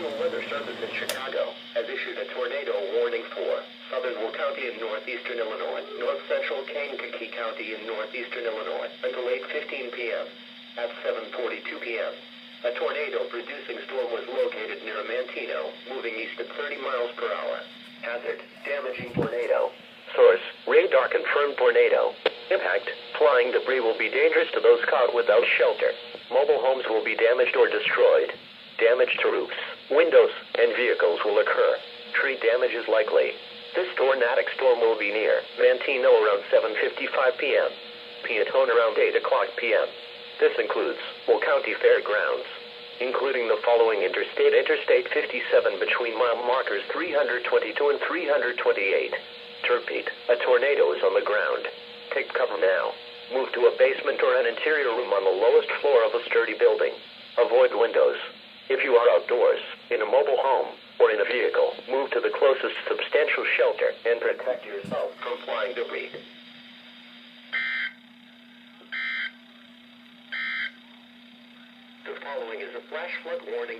National Weather Service in Chicago has issued a tornado warning for southern Will County in northeastern Illinois, north central Kankakee County in northeastern Illinois until 8:15 p.m. At 7:42 p.m., a tornado-producing storm was located near Manteno, moving east at 30 miles per hour. Hazard: damaging tornado. Source: radar confirmed tornado. Impact: flying debris will be dangerous to those caught without shelter. Mobile homes will be damaged or destroyed. Damage to roofs, windows, and vehicles will occur. Tree damage is likely. This tornadic storm will be near Manteno around 7:55 p.m. Peatone around 8 o'clock p.m. This includes Will County Fairgrounds, including the following interstate: Interstate 57 between mile markers 322 and 328. To repeat, a tornado is on the ground. Take cover now. Move to a basement or an interior room on the lowest floor of a sturdy building. Avoid windows. If you are outdoors, in a mobile home, or in a vehicle, move to the closest substantial shelter and protect yourself from flying debris. The following is a flash flood warning.